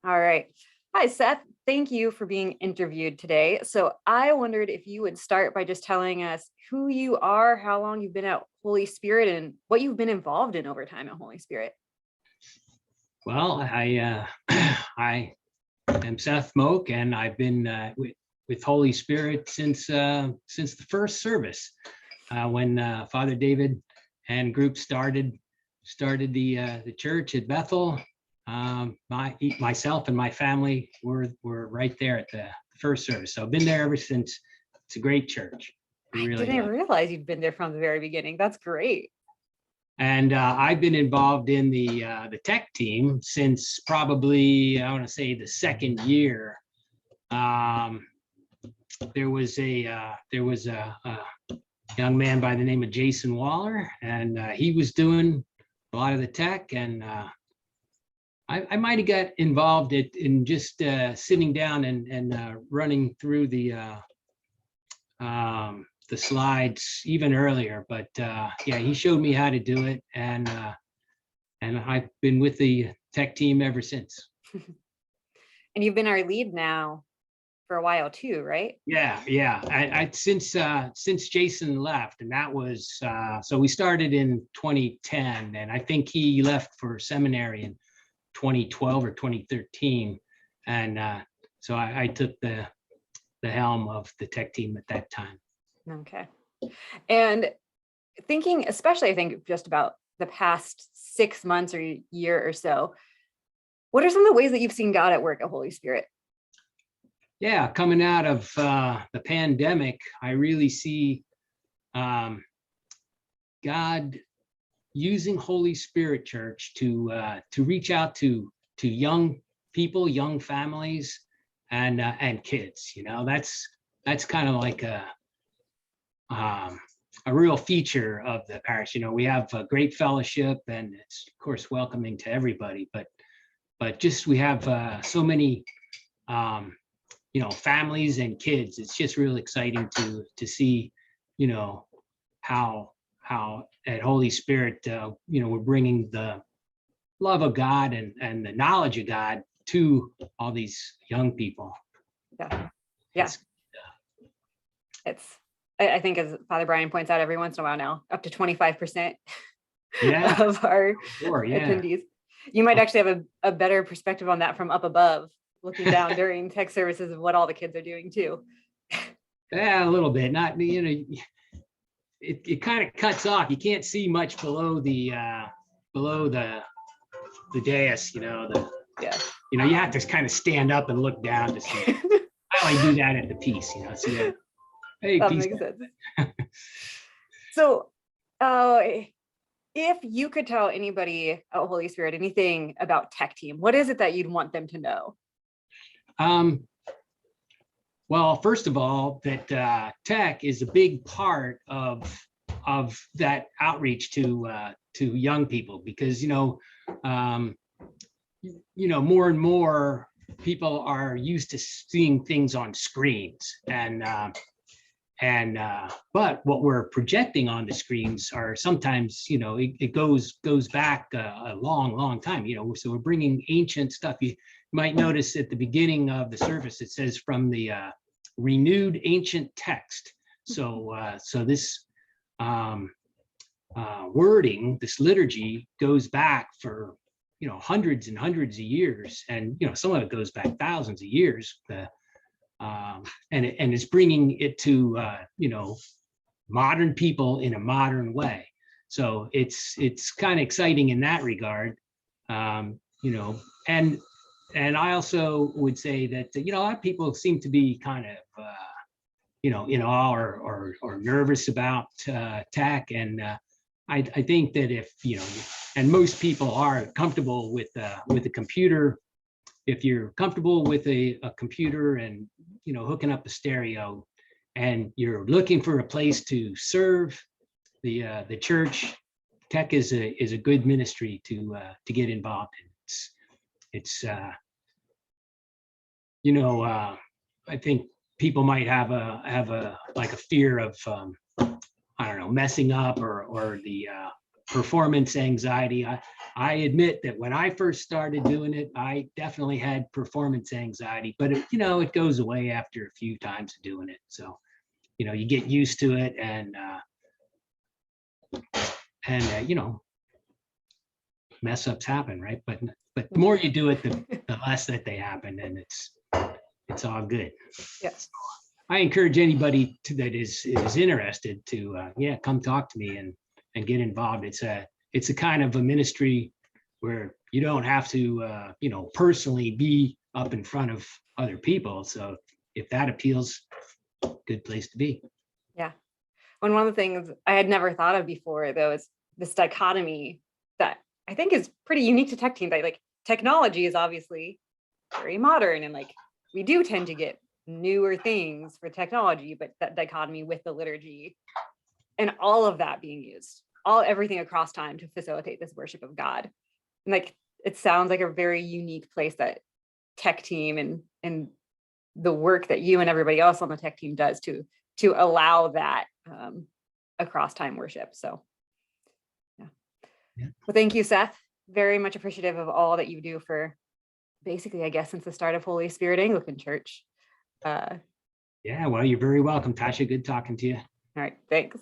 All right. Hi, Seth. Thank you for being interviewed today. So I wondered if you would start by just telling us who you are, how long you've been at Holy Spirit, and what you've been involved in over time at Holy Spirit. Well, I am Seth Mogk, and I've been with Holy Spirit since the first service, when Father David and group started the church at Bethel. Myself and my family were right there at the first service, so I've been there ever since. It's a great church. I didn't realize you'd been there from the very beginning. That's great. And I've been involved in the tech team since probably, I want to say, the second year. There was a young man by the name of Jason Waller, and he was doing a lot of the tech, and I might have got involved in just sitting down and running through the slides even earlier, but yeah, he showed me how to do it, and I've been with the tech team ever since. And you've been our lead now for a while too, right? Yeah. I since Jason left, and that was so we started in 2010, and I think he left for seminary in 2012 or 2013, and so I took the helm of the tech team at that time. Okay. And thinking, especially, I think just about the past 6 months or year or so, what are some of the ways that you've seen God at work at Holy Spirit? Yeah, coming out of the pandemic, I really see God using Holy Spirit Church to reach out to young people, young families, and kids. You know, that's kind of like a real feature of the parish. You know, we have a great fellowship, and it's of course welcoming to everybody, but just we have so many families and kids. It's just really exciting to see, how at Holy Spirit, we're bringing the love of God and the knowledge of God to all these young people. Yeah. It's I think, as Father Brian points out every once in a while now, up to 25% of our attendees. You might actually have a better perspective on that from up above, looking down during tech services of what all the kids are doing too. Yeah, a little bit. Not, it kind of cuts off. You can't see much below the dais. You have to kind of stand up and look down to see. I only do that at the piece. So yeah. Hey, that makes sense. So, if you could tell anybody at Holy Spirit anything about tech team, what is it that you'd want them to know? Well, first of all, that tech is a big part of that outreach to young people, because more and more people are used to seeing things on screens, but what we're projecting on the screens are sometimes, it goes back a long time, so we're bringing ancient stuff. You might notice at the beginning of the service, it says from the renewed ancient text. So this wording, this liturgy goes back for, hundreds and hundreds of years. And, some of it goes back thousands of years. And it's bringing it to modern people in a modern way. So it's kind of exciting in that regard, and I also would say that a lot of people seem to be kind of in awe or nervous about tech, and I think that if and most people are comfortable with a computer. If you're comfortable with a computer and hooking up a stereo, and you're looking for a place to serve the church, tech is a good ministry to get involved in. It's I think people might have a fear of I don't know, messing up or the performance anxiety. I admit that when I first started doing it, I definitely had performance anxiety, but it, it goes away after a few times of doing it. So, you get used to it, and mess ups happen, right? But the more you do it, the less that they happen, and it's all good. Yes. I encourage anybody that is interested to come talk to me and get involved. It's a kind of a ministry where you don't have to personally be up in front of other people. So if that appeals, good place to be. Yeah. One of the things I had never thought of before, though, is this dichotomy that I think is pretty unique to tech teams. Like technology is obviously very modern, and like we do tend to get newer things for technology, but that dichotomy with the liturgy and all of that being used, everything across time to facilitate this worship of God. And like it sounds like a very unique place that tech team and the work that you and everybody else on the tech team does to allow that across time worship. So yeah. Well, thank you, Seth. Very much appreciative of all that you do for basically, I guess, since the start of Holy Spirit Anglican Church. Yeah, well, you're very welcome, Tasha. Good talking to you. All right, thanks.